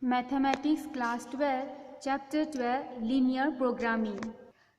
Mathematics Class 12, Chapter 12, Linear Programming.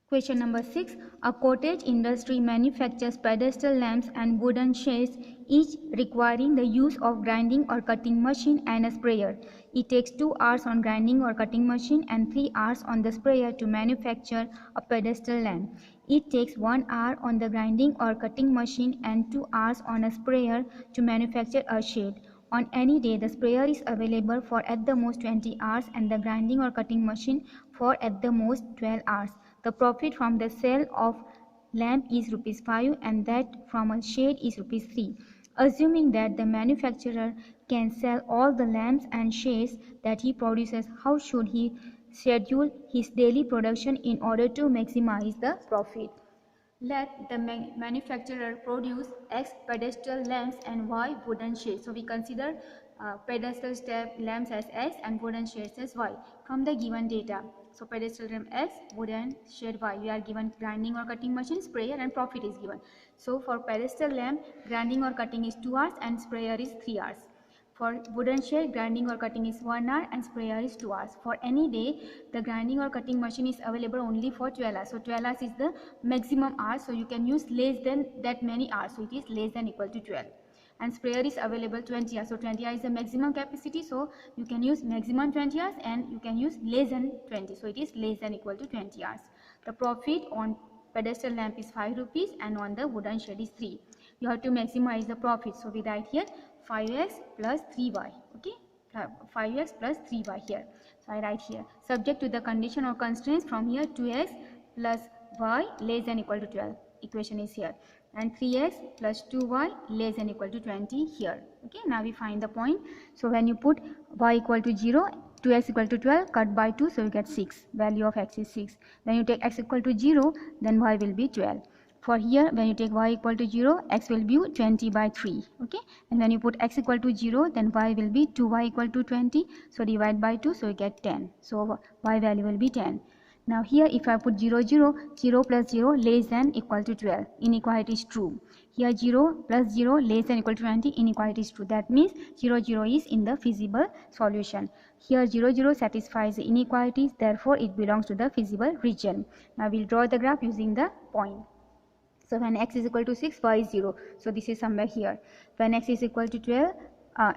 Question number 6. A cottage industry manufactures pedestal lamps and wooden shades, each requiring the use of grinding or cutting machine and a sprayer. It takes 2 hours on grinding or cutting machine and 3 hours on the sprayer to manufacture a pedestal lamp. It takes 1 hour on the grinding or cutting machine and 2 hours on a sprayer to manufacture a shade. On any day, the sprayer is available for at the most 20 hours and the grinding or cutting machine for at the most 12 hours. The profit from the sale of lamp is ₹5 and that from a shade is ₹3. Assuming that the manufacturer can sell all the lamps and shades that he produces, how should he schedule his daily production in order to maximize the profit? Let the manufacturer produce X pedestal lamps and Y wooden shades. So we consider pedestal lamps as X and wooden shades as Y from the given data. So pedestal lamp X, wooden shade Y. We are given grinding or cutting machine, sprayer, and profit is given. So for pedestal lamp, grinding or cutting is 2 hours and sprayer is 3 hours. For wooden shade, grinding or cutting is 1 hour and sprayer is 2 hours. For any day, the grinding or cutting machine is available only for 12 hours. So 12 hours is the maximum hours. So you can use less than that many hours. So it is less than equal to 12. And sprayer is available 20 hours. So 20 hours is the maximum capacity. So you can use maximum 20 hours and you can use less than 20. So it is less than equal to 20 hours. The profit on pedestal lamp is ₹5 and on the wooden shade is 3. You have to maximize the profit. So we write here 5x plus 3y. Okay, 5x plus 3y here. So I write here subject to the condition or constraints from here 2x plus y less than equal to 12. Equation is here, and 3x plus 2y less than equal to 20 here. Okay, now we find the point. So when you put y equal to 0, 2x equal to 12, cut by 2, so you get 6. Value of x is 6. When you take x equal to 0, then y will be 12. For here, when you take y equal to 0, x will be 20 by 3. Okay, and when you put x equal to 0, then y will be 2y equal to 20. So divide by 2, so you get 10. So y value will be 10. Now here, if I put 0, 0, 0 plus 0 less than equal to 12. Inequality is true. Here 0 plus 0 less than equal to 20. Inequality is true. That means 0, 0 is in the feasible solution. Here 0, 0 satisfies the inequalities. Therefore, it belongs to the feasible region. Now we'll draw the graph using the point. So when x is equal to 6, y is 0. So this is somewhere here. When x is equal to 12,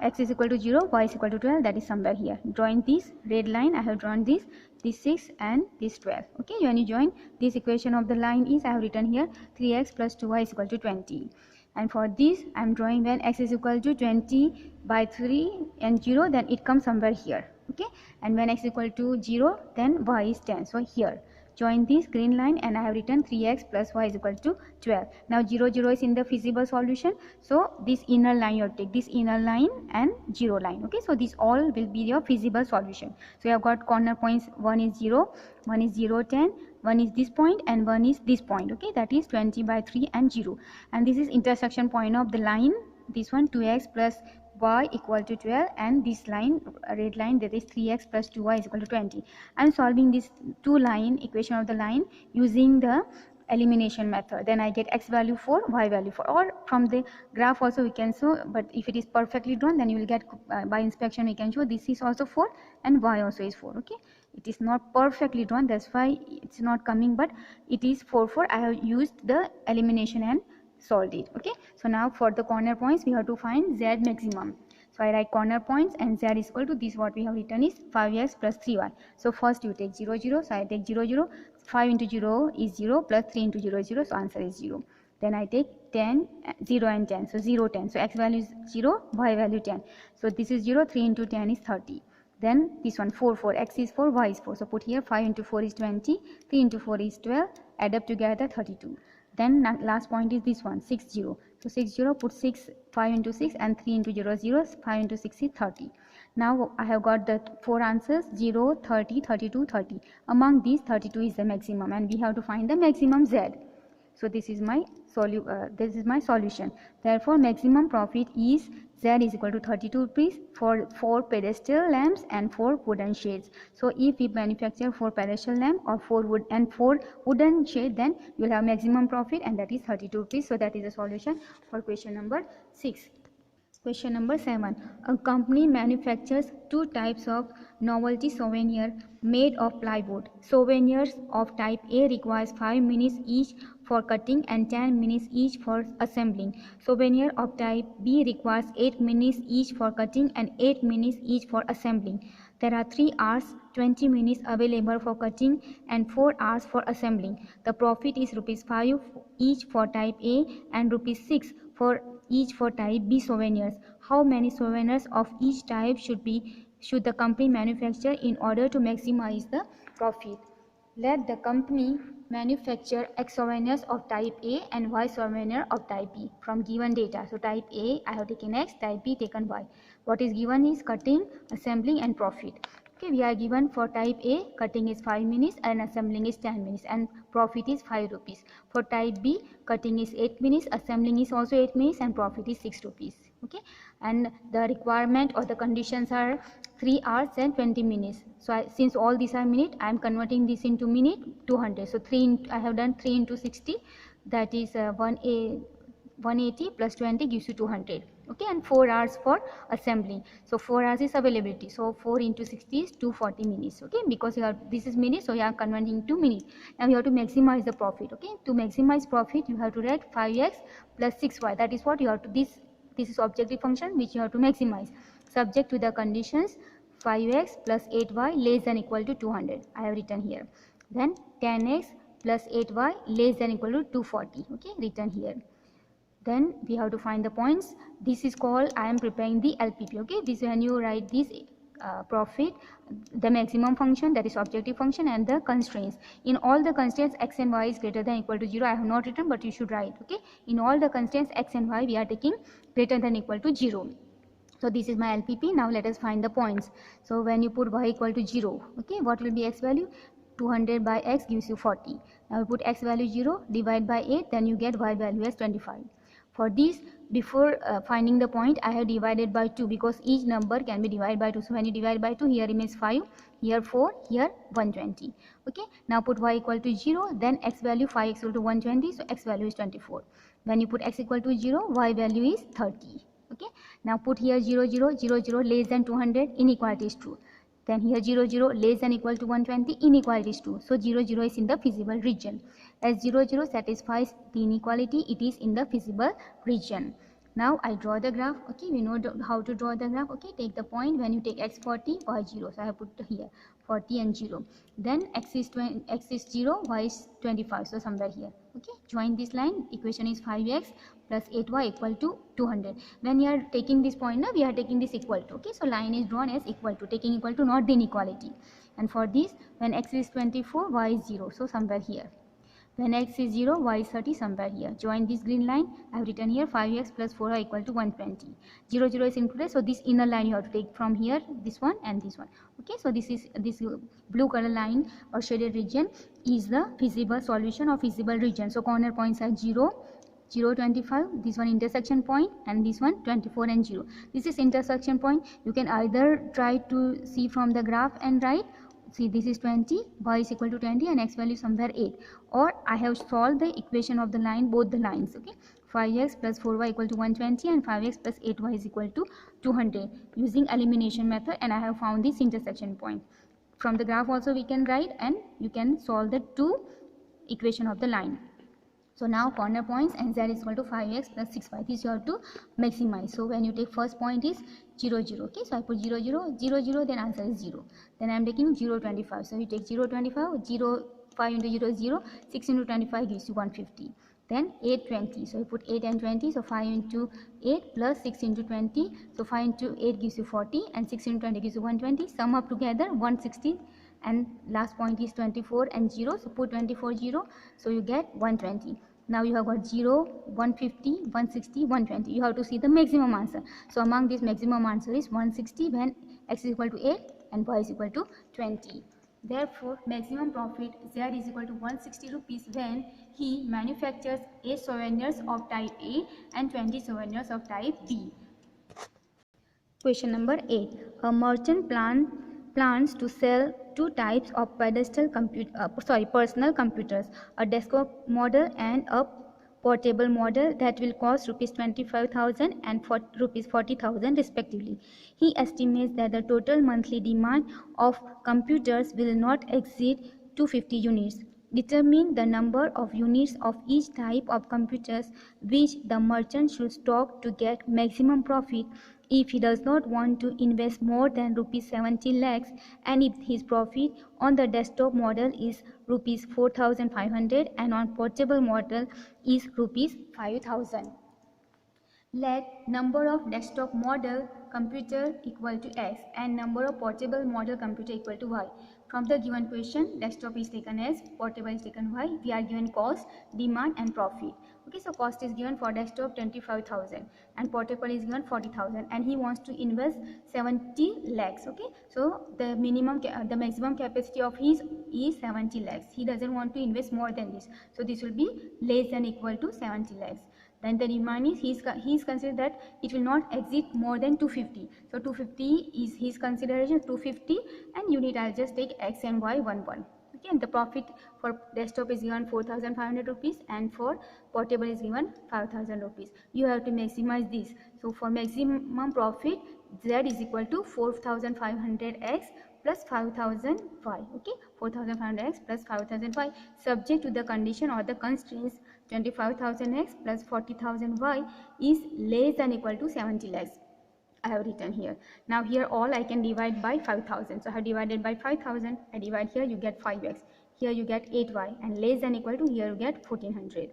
x is equal to 0, y is equal to 12, that is somewhere here. Drawing this red line, I have drawn this 6 and this 12. Okay, when you join this equation of the line is, I have written here 3x plus 2y is equal to 20. And for this, I am drawing when x is equal to 20 by 3 and 0, then it comes somewhere here. Okay, and when x is equal to 0, then y is 10. So here. Join this green line and I have written 3x plus y is equal to 12. Now 0, 0 is in the feasible solution. So this inner line you have to take, this inner line and 0 line. Okay, so this all will be your feasible solution. So you have got corner points, one is 0, one is 0, 10, one is this point and one is this point. Okay, that is 20 by 3 and 0. And this is intersection point of the line. This one 2x plus y equal to 12 and this line, red line, that is 3x plus 2y is equal to 20. I am solving this two line equation of the line using the elimination method. Then I get x value 4, y value 4, or from the graph also we can show, but if it is perfectly drawn, then you will get by inspection we can show this is also 4 and y also is 4. Okay, it is not perfectly drawn, that's why it's not coming, but it is 4, 4. I have used the elimination and solved it. Okay, so now for the corner points we have to find z maximum. So I write corner points and z is equal to this, what we have written is 5x plus 3y. So first you take 0, 0, so I take 0, 0, 5 into 0 is 0 plus 3 into 0 is 0, so answer is 0. Then I take 10, 0 and 10, so 0, 10. So x value is 0, y value 10. So this is 0, 3 into 10 is 30. Then this one 4, 4, x is 4, y is 4. So put here 5 into 4 is 20, 3 into 4 is 12, add up together 32. Then last point is this one 6, 0. So 6, 0, put 6, 5 into 6 and 3 into 0, 0, 5 into 6 is 30. Now I have got the 4 answers 0, 30, 32, 30. Among these 32 is the maximum and we have to find the maximum z. So this is my solution. Therefore maximum profit is z is equal to 32 rupees for 4 pedestal lamps and 4 wooden shades. So if we manufacture 4 pedestal lamp or 4 wooden shade, then you will have maximum profit and that is 32 rupees. So that is the solution for question number 6. Question number 7. A company manufactures two types of novelty souvenir made of plywood. Souvenirs of type A requires 5 minutes each for cutting and 10 minutes each for assembling. Souvenir of type B requires 8 minutes each for cutting and 8 minutes each for assembling. There are 3 hours 20 minutes available for cutting and 4 hours for assembling. The profit is rupees 5 each for type A and rupees 6 for each for type B souvenirs. How many souvenirs of each type should the company manufacture in order to maximize the profit? Let the company manufacture X souvenirs of type A and Y souvenir of type B from given data. So type A I have taken X, type B taken Y. What is given is cutting, assembling and profit. Okay, we are given for type A, cutting is 5 minutes and assembling is 10 minutes and profit is 5 rupees. For type B, cutting is 8 minutes, assembling is also 8 minutes and profit is 6 rupees. Okay, and the requirement or the conditions are 3 hours and 20 minutes. So since all these are minute, I am converting this into minute 200. So I have done 3 into 60, that is 180 plus 20 gives you 200. Okay, and 4 hours for assembling. So 4 hours is availability. So 4 into 60 is 240 minutes. Okay, because this is minutes, so you are converting to minute. Now you have to maximize the profit. Okay, to maximize profit, you have to write 5x plus 6y. That is what you have to this is objective function which you have to maximize. Subject to the conditions 5x plus 8y less than equal to 200. I have written here. Then 10x plus 8y less than equal to 240. Okay, written here. Then we have to find the points. This is called, I am preparing the LPP. Okay, this when you write this profit, the maximum function, that is objective function, and the constraints. In all the constraints x and y is greater than equal to 0. I have not written, but you should write. Okay, in all the constraints x and y we are taking greater than equal to 0. So this is my LPP. Now let us find the points. So when you put y equal to 0, okay, what will be x value? 200 by x gives you 40. Now you put x value 0, divide by 8, then you get y value as 25. For this, before finding the point, I have divided by 2 because each number can be divided by 2. So when you divide by 2, here remains 5, here 4, here 120. Okay, now put y equal to 0, then x value 5 equal to 120, so x value is 24. When you put x equal to 0, y value is 30. Okay, now put here 0, 0, 0, 0 less than 200, inequality is true. Then here 0, 0 less than equal to 120, inequality is true. So 0, 0 is in the feasible region. As 0, 0 satisfies the inequality, it is in the feasible region. Now I draw the graph. Okay, we know how to draw the graph. Okay, take the point. When you take x 40, y 0. So I have put here 40 and 0. Then x is 0, y is 25. So somewhere here. Okay, join this line. Equation is 5x plus 8y equal to 200. When you are taking this point, now we are taking this equal to. Okay, so line is drawn as equal to, taking equal to, not the inequality. And for this, when x is 24, y is 0. So somewhere here. When x is 0, y is 30, somewhere here. Join this green line. I have written here 5x plus 4y equal to 120. 0, 0 is included. So this inner line you have to take from here, this one and this one. Okay, so this blue color line or shaded region is the feasible solution or feasible region. So corner points are 0, 0, 25, this one intersection point, and this one 24 and 0. This is intersection point. You can either try to see from the graph and write, see this is 20, y is equal to 20 and x value somewhere 8, or I have solved the equation of the line, both the lines. Okay, 5x plus 4y equal to 120 and 5x plus 8y is equal to 200 using elimination method, and I have found this intersection point. From the graph also we can write, and you can solve the two equation of the line. So now corner points and z is equal to 5x plus 6y. This you have to maximize. So when you take first point is 0, 0. Okay, so I put 0, 0, 0, 0, then answer is 0. Then I am taking 0, 25. So you take 0, 25, 0, 5 into 0 is 0, 6 into 25 gives you 150. Then 8, 20. So you put 8 and 20. So 5 into 8 plus 6 into 20. So 5 into 8 gives you 40 and 6 into 20 gives you 120. Sum up together 160. And last point is 24 and 0. So put 24, 0. So you get 120. Now you have got 0, 150, 160, 120. You have to see the maximum answer. So among this maximum answer is 160 when x is equal to 8 and y is equal to 20. Therefore, maximum profit Z is equal to 160 rupees when he manufactures 8 souvenirs of type A and 20 souvenirs of type B. Question number 8. A merchant plans to sell two types of personal computers, a desktop model and a portable model that will cost rupees 25,000 and rupees 40,000 respectively. He estimates that the total monthly demand of computers will not exceed 250 units. Determine the number of units of each type of computers which the merchant should stock to get maximum profit. If he does not want to invest more than rupees 70 lakhs and if his profit on the desktop model is rupees 4,500 and on portable model is rupees 5,000. Let number of desktop model computer equal to x and number of portable model computer equal to y. From the given question, desktop is taken as, portable is taken y. We are given cost, demand and profit. Okay, so cost is given for desktop 25,000 and portable is given 40,000 and he wants to invest 70 lakhs. Okay, so the maximum capacity of his is 70 lakhs. He doesn't want to invest more than this. So this will be less than equal to 70 lakhs. Then the demand is he's considered that it will not exceed more than 250. So 250 is his consideration, 250, and unit I'll just take x and y 1. Okay, and the profit for desktop is given 4,500 rupees and for portable is given 5,000 rupees. You have to maximize this. So for maximum profit, z is equal to 4,500 x plus 5,000 y. Okay, 4,500 x plus 5,000 y, subject to the condition or the constraints 25,000 x plus 40,000 y is less than equal to 70 lakhs. I have written here. Now here all I can divide by 5,000. So I have divided by 5,000. I divide here, you get 5x. Here you get 8y, and less than equal to, here you get 1400.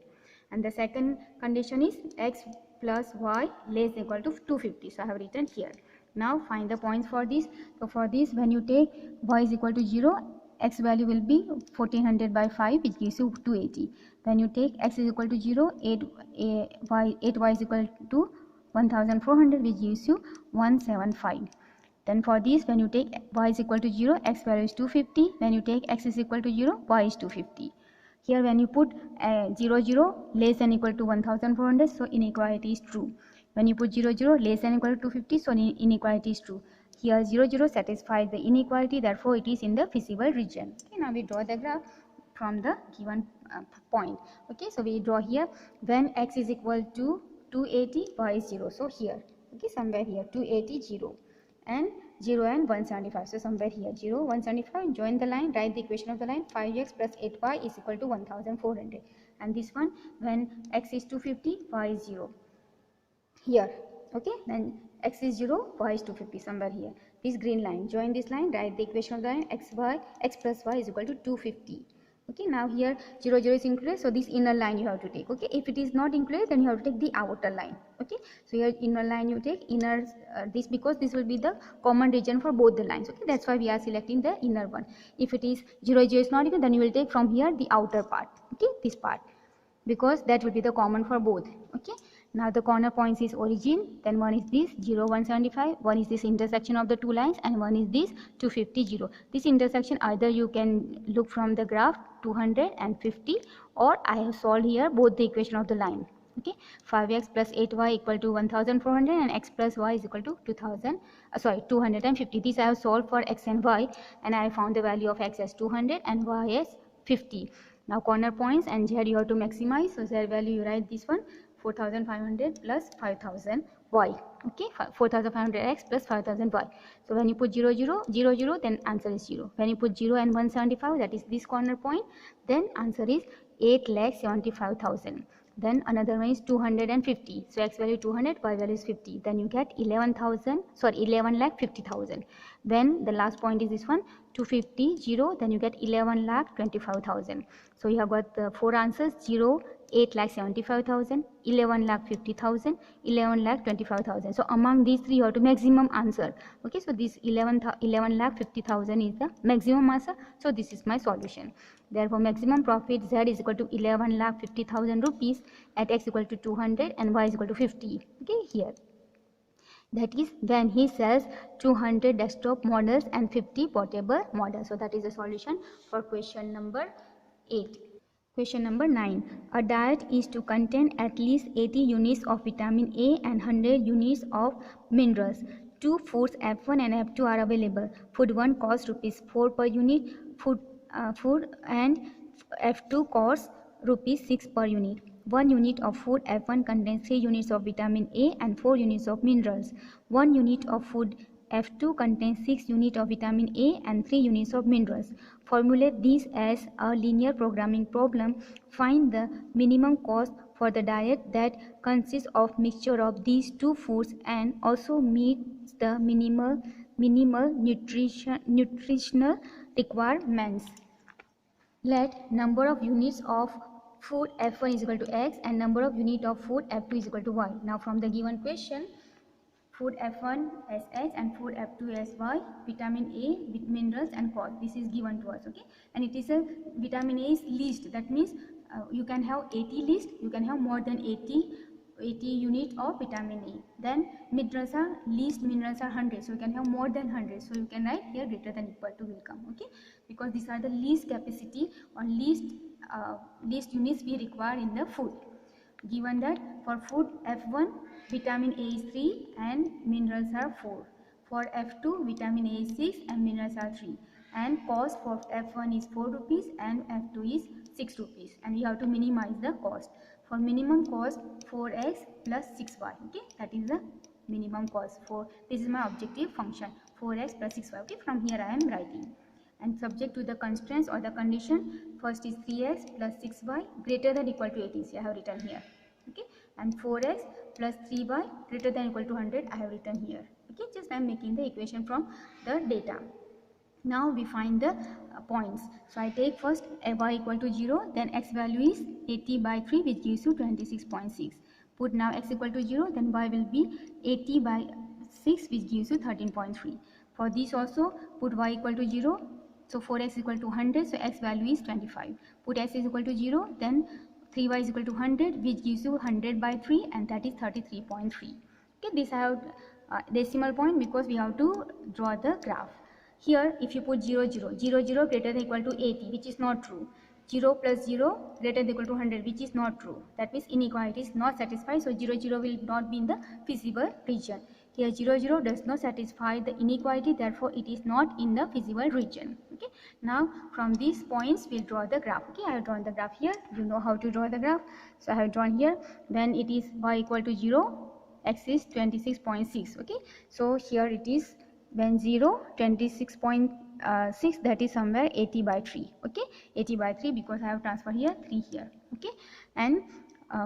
And the second condition is x plus y less than equal to 250. So I have written here. Now find the points for this. So for this, when you take y is equal to 0, x value will be 1400 by 5, which gives you 280. When you take x is equal to 0, 8y is equal to 1400, which gives you 175. Then for this, when you take y is equal to 0, x value is 250. When you take x is equal to 0, y is 250. Here when you put 0, 0 less than equal to 1400, so inequality is true. When you put 0, 0 less than equal to 250, so inequality is true. Here 0, 0 satisfies the inequality, therefore it is in the feasible region. Okay, now we draw the graph from the given point. Okay, so we draw here when x is equal to 280, y is 0. So here, okay, somewhere here 280, 0 and 0 and 175. So somewhere here 0, 175, join the line, write the equation of the line. 5x plus 8y is equal to 1400. And this one, when x is 250, y is 0. Here, okay, then x is 0, y is 250, somewhere here. This green line, join this line, write the equation of the line. X plus y is equal to 250. Okay, now here 0, 0 is included, so this inner line you have to take. Okay, if it is not included, then you have to take the outer line. Okay, so here inner line you take, inner this, because this will be the common region for both the lines. Okay, that's why we are selecting the inner one. If it is 0, 0 is not equal, then you will take from here the outer part. Okay, this part, because that will be the common for both. Okay, now the corner points is origin, then one is this 0, 175, one is this intersection of the two lines, and one is this 250, 0. This intersection either you can look from the graph 250, or I have solved here both the equation of the line. Okay, 5x plus 8y equal to 1400 and x plus y is equal to 250. This I have solved for x and y, and I found the value of x as 200 and y as 50. Now corner points and z you have to maximize. So z value you write this one, 4500 plus 5000 y. Okay, 4500 x plus 5000 y. So when you put 0, 0, 0, 0, then answer is 0. When you put 0 and 175, that is this corner point, then answer is 8,75,000. Then another one is 250. So x value 200, y value is 50. Then you get 11,50,000. Then the last point is this one, 250, 0. Then you get 11,25,000. So you have got the four answers: 0, 8,75,000, 11,50,000, 11,25,000. So among these three, you have to maximum answer. Okay, so this 11,50,000 is the maximum answer. So this is my solution. Therefore, maximum profit z is equal to 11,50,000 rupees at x equal to 200 and y is equal to 50. Okay, here. That is when he sells 200 desktop models and 50 portable models. So that is the solution for question number 8. Question number 9. A diet is to contain at least 80 units of vitamin A and 100 units of minerals. Two foods F1 and F2 are available. Food 1 costs rupees 4 per unit. Food and F2 costs rupees 6 per unit. 1 unit of food F1 contains 3 units of vitamin A and 4 units of minerals. 1 unit of food F2 contains 6 units of vitamin A and 3 units of minerals. Formulate this as a linear programming problem. Find the minimum cost for the diet that consists of mixture of these two foods and also meets the minimal nutritional requirements. Let number of units of food F1 is equal to X and number of unit of food F2 is equal to Y. Now from the given question, food F1 as X and food F2 as Y, vitamin A with minerals and cost. This is given to us, okay? And it is a vitamin A is least. That means you can have 80 least, you can have more than 80 unit of vitamin A. Then minerals are least, minerals are 100, so you can have more than 100. So you can write here greater than equal to will come, okay? Because these are the least capacity or least units we require in the food. Given that for food F1 vitamin A is 3 and minerals are 4. For F2 vitamin A is 6 and minerals are 3. And cost for F1 is 4 rupees and F2 is 6 rupees. And we have to minimize the cost. For minimum cost 4x plus 6y. Okay, that is the minimum cost. For this is my objective function 4x plus 6y. Okay, from here I am writing. And subject to the constraints or the condition, first is 3x plus 6y greater than equal to 80. So I have written here. Okay, and 4x plus 3y greater than equal to 100 I have written here. Okay, just I am making the equation from the data. Now we find the points. So I take first y equal to 0, then x value is 80 by 3 which gives you 26.6. Put now x equal to 0, then y will be 80 by 6 which gives you 13.3. For this also put y equal to 0, so 4x equal to 100, so x value is 25. Put x is equal to 0, then 3y is equal to 100 which gives you 100 by 3 and that is 33.3. Okay, this I have decimal point because we have to draw the graph. Here if you put 0 0 0 0 greater than equal to 80 which is not true. 0 plus 0 greater than equal to 100 which is not true. That means inequality is not satisfied, so 0 0 will not be in the feasible region. Here 0 0 does not satisfy the inequality, therefore it is not in the feasible region. Okay, now from these points we'll draw the graph. Okay, I have drawn the graph here. You know how to draw the graph, so I have drawn here. Then it is y equal to 0, x is 26.6. okay, so here it is when 0 26.6, that is somewhere 80 by 3. okay, 80 by 3 because I have transferred here 3 here. Okay, and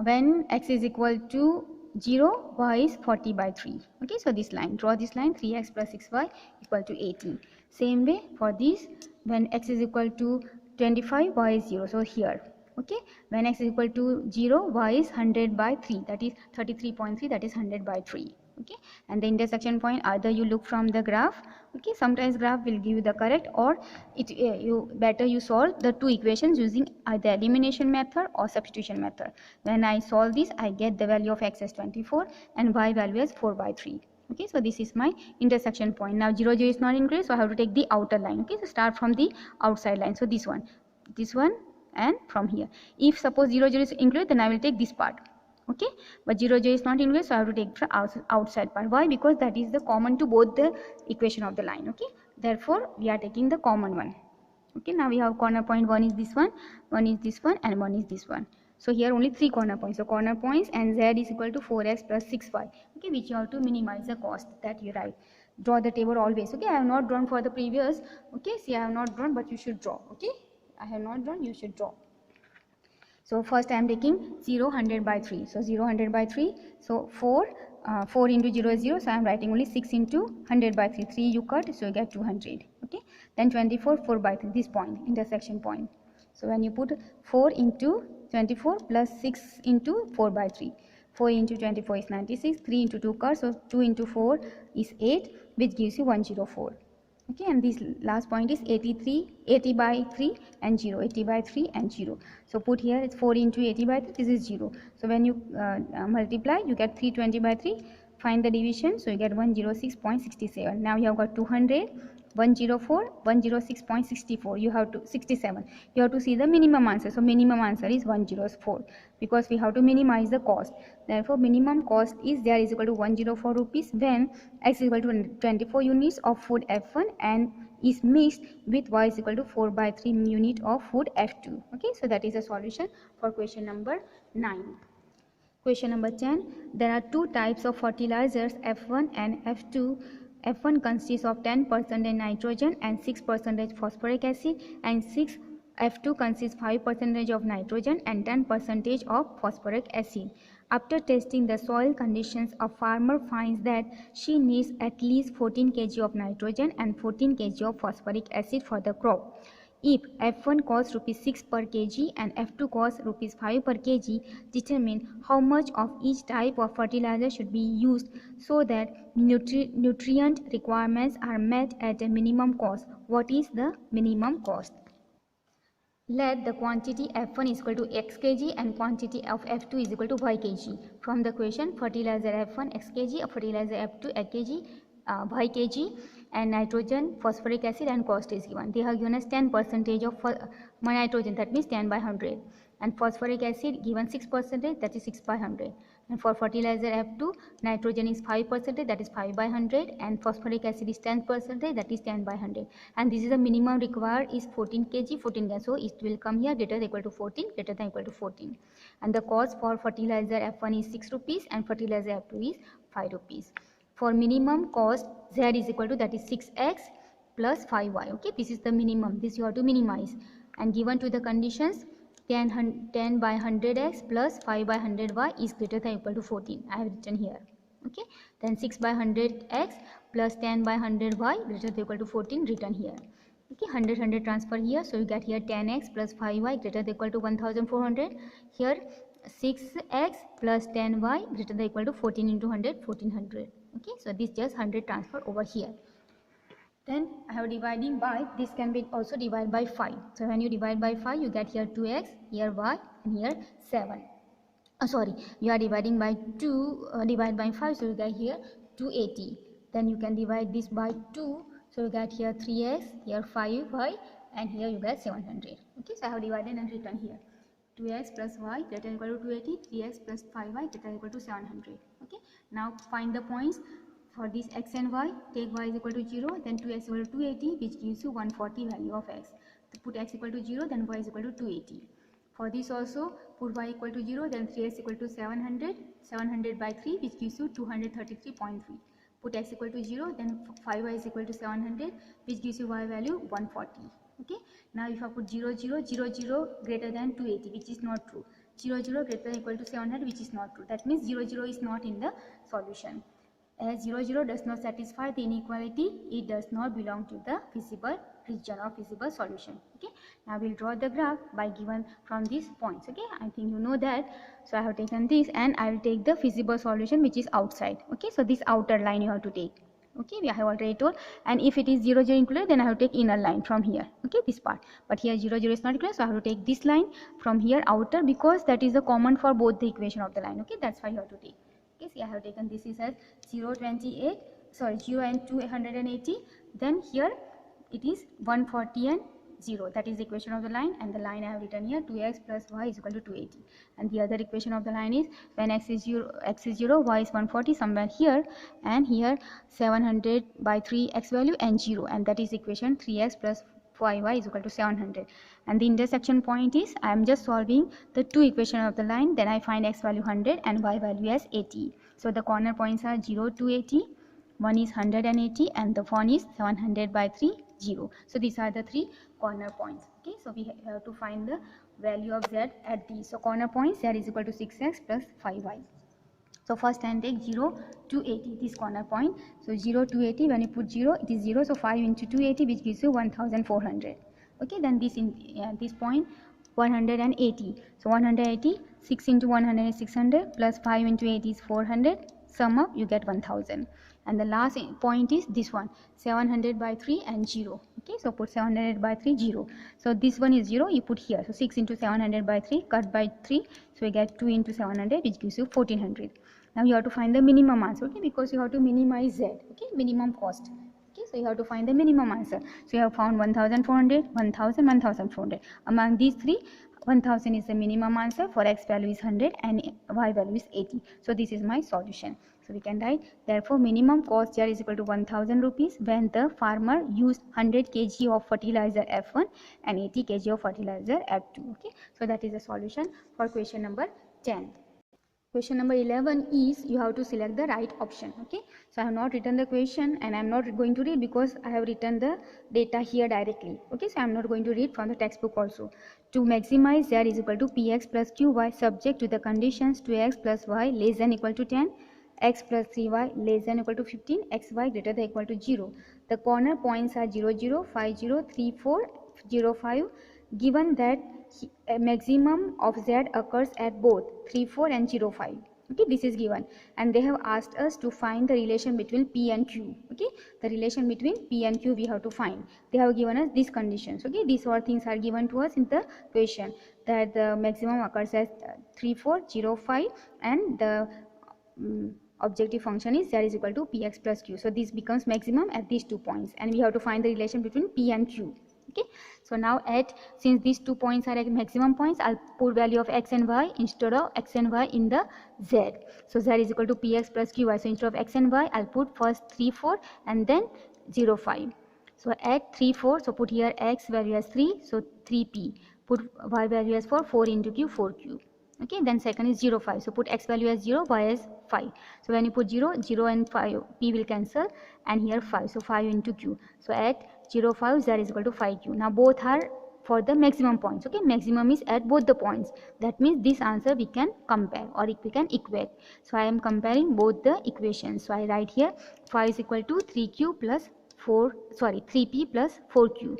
when x is equal to 0, y is 40 by 3. Okay, so this line, draw this line, 3x plus 6y equal to 18. Same way for this, when x is equal to 25, y is 0, so here. Okay, when x is equal to 0, y is 100 by 3, that is 33.3, that is 100 by 3. Okay, and the intersection point, either you look from the graph. Okay, sometimes graph will give you the correct, or it you solve the two equations using either elimination method or substitution method. When I solve this, I get the value of x as 24 and y value as 4 by 3. Okay, so this is my intersection point. Now 0 0 is not included, so I have to take the outer line. Okay, so start from the outside line, so this one and from here. If suppose 0 0 is included, then I will take this part. Okay, but 0 0 is not included, so I have to take the outside part. Why? Because that is the common to both the equation of the line. Okay, therefore we are taking the common one. Okay, now we have corner point, one is this one is this one, and one is this one. So here only 3 corner points. So corner points, and z is equal to 4x plus 6y. Okay, which you have to minimize the cost that you write. Draw the table always. Okay, I have not drawn for the previous. Okay, see, I have not drawn, but you should draw. Okay, I have not drawn, you should draw. So first I am taking 0 100 by 3. So 0 100 by 3. So 4 into 0 is 0. So I am writing only 6 into 100 by 3. 3 you cut, so you get 200. Okay. Then 24 4 by 3. This point, intersection point. So when you put 4 into 24 plus 6 into 4 by 3. 4 into 24 is 96. 3 into 2 cut. So 2 into 4 is 8, which gives you 104. Okay, and this last point is 80 by 3 and 0, 80 by 3 and 0. So put here it's 4 into 80 by 3, this is 0. So when you multiply, you get 320 by 3. Find the division, so you get 106.67. Now you have got 200, 104, 106.64. You have to 67. You have to see the minimum answer. So minimum answer is 104 because we have to minimize the cost. Therefore minimum cost is equal to 104 rupees when x is equal to 24 units of food F1 and is mixed with y is equal to 4/3 unit of food F2. Okay, so that is a solution for question number 9. Question number 10. There are two types of fertilizers, F1 and F2. F1 consists of 10% nitrogen and 6% phosphoric acid, and F2 consists 5% of nitrogen and 10% of phosphoric acid. After testing the soil conditions, a farmer finds that she needs at least 14 kg of nitrogen and 14 kg of phosphoric acid for the crop. If F1 costs ₹6 per kg and F2 costs ₹5 per kg, determine how much of each type of fertilizer should be used so that nutrient requirements are met at a minimum cost. What is the minimum cost? Let the quantity F1 is equal to x kg and quantity of F2 is equal to y kg. From the question, fertilizer F1 x kg, fertilizer F2 x kg, y kg, and nitrogen, phosphoric acid and cost is given. They have given us 10% of nitrogen, that means 10 by 100, and phosphoric acid given 6%, that is 6 by 100. And for fertilizer F2, nitrogen is 5%, that is 5 by 100, and phosphoric acid is 10%, that is 10 by 100. And this is the minimum required is 14 kg, 14 kg. So it will come here greater than equal to 14, greater than equal to 14. And the cost for fertilizer F1 is 6 rupees and fertilizer F2 is 5 rupees. For minimum cost, Z is equal to, that is 6x plus 5y. Okay, this is the minimum. This you have to minimize. And given to the conditions, 10 by 100x plus 5 by 100y is greater than equal to 14. I have written here. Okay, then 6 by 100x plus 10 by 100y greater than equal to 14 written here. Okay, 100 transfer here, so you get here 10x plus 5y greater than equal to 1400. Here 6x plus 10y greater than equal to 14 into 100, 1400. Okay, so this just 100 transfer over here. Then I have dividing by, this can be also divided by 5. So when you divide by 5, you get here 2x, here y, and here 7. You are dividing by 2, divide by 5, so you get here 280. Then you can divide this by 2, so you get here 3x, here 5y, and here you get 700. Okay, so I have divided and written here 2x plus y greater than equal to 280, 3x plus 5y greater than equal to 700. Okay, now find the points. For this x and y, take y is equal to 0, then 2x equal to 280, which gives you 140 value of x. To put x equal to 0, then y is equal to 280. For this also, put y equal to 0, then 3x equal to 700, 700 by 3, which gives you 233.3. Put x equal to 0, then 5y is equal to 700, which gives you y value 140. Okay, now if I put 0, 0, 0, 0 greater than 280, which is not true. 0, 0 greater than equal to 700, which is not true. That means 0, 0 is not in the solution. As 0, 0 does not satisfy the inequality, it does not belong to the feasible region or feasible solution. Okay, now we'll draw the graph by given from these points. Okay, I think you know that. So I have taken this and I will take the feasible solution which is outside. Okay, so this outer line you have to take. Okay, we have already told, and if it is 0, 0 included, then I have to take inner line from here. Okay, this part, but here 0, 0 is not included, so I have to take this line from here outer, because that is the common for both the equation of the line. Okay, that's why you have to take. Okay, see, I have taken this is as 0 and 280. Then here it is 140 and 0. That is the equation of the line, and the line I have written here 2x plus y is equal to 280. And the other equation of the line is when x is 0, y is 140 somewhere here, and here 700 by 3 x value and 0, and that is equation 3x plus 5y is equal to 700. And the intersection point is, I am just solving the two equations of the line, then I find x value 100 and y value as 80. So the corner points are 0 to 80, one is 180, and the one is 700 by 3, 0. So these are the three corner points. Okay, so we have to find the value of z at these. So corner points, z is equal to 6x plus 5y. So first and take 0 to 80, this corner point. So 0 to 80, when you put 0, it is 0, so 5 into 280, which gives you 1400. Okay, then this this point 180. So 180, 6 into 100 is 600, plus 5 into 80 is 400. Sum up, you get 1000. And the last point is this one, 700 by 3 and 0. Okay, so put 700 by 3, 0. So this one is 0, you put here. So 6 into 700 by 3, cut by 3. So you get 2 into 700, which gives you 1400. Now you have to find the minimum answer, okay, because you have to minimize z, okay, minimum cost. Okay, so you have to find the minimum answer. So you have found 1400, 1000, 1400. Among these three, 1000 is the minimum answer. For x value is 100 and y value is 80. So this is my solution. So we can write, therefore minimum cost here is equal to 1000 rupees when the farmer used 100 kg of fertilizer F1 and 80 kg of fertilizer F2. Okay, so that is the solution for question number 10. Question number 11 is you have to select the right option. Okay, so I have not written the question and I am not going to read because I have written the data here directly. Okay, so I am not going to read from the textbook also. To maximize z is equal to px plus qy subject to the conditions 2x plus y less than equal to 10, x plus 3y less than equal to 15, xy greater than equal to 0. The corner points are 0, 0, 5, 0, 3, 4, 0, 5. Given that a maximum of z occurs at both 3, 4 and 0, 5. Okay, this is given, and they have asked us to find the relation between p and q. Okay, the relation between p and q we have to find. They have given us these conditions. Okay, these all things are given to us in the question, that the maximum occurs at 3, 4, 0, 5 and the objective function is z is equal to px plus q. So this becomes maximum at these 2 points, and we have to find the relation between p and q. Okay, so now since these 2 points are maximum points, I'll put value of x and y instead of x and y in the z. So z is equal to px plus qy. So instead of x and y, I'll put first 3, 4 and then 0, 5. So at 3, 4, so put here x value as 3, so 3p. Put y value as 4 into q, 4q. Okay, then second is 0, 5. So put x value as 0, y as 5. So when you put 0, 0 and 5, p will cancel, and here 5. So 5 into q. So at 0, 5, z is equal to 5q. Now both are for the maximum points. Okay, maximum is at both the points. That means this answer we can compare or we can equate. So I am comparing both the equations. So I write here 5 is equal to 3q plus 3p plus 4q.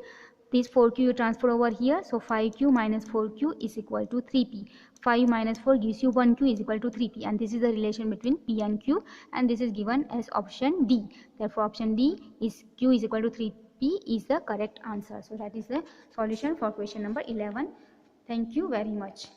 This 4q you transfer over here, so 5q minus 4q is equal to 3p. 5 minus 4 gives you 1q is equal to 3p, and this is the relation between p and q, and this is given as option D. Therefore option D is q is equal to 3p is the correct answer. So that is the solution for question number 11. Thank you very much.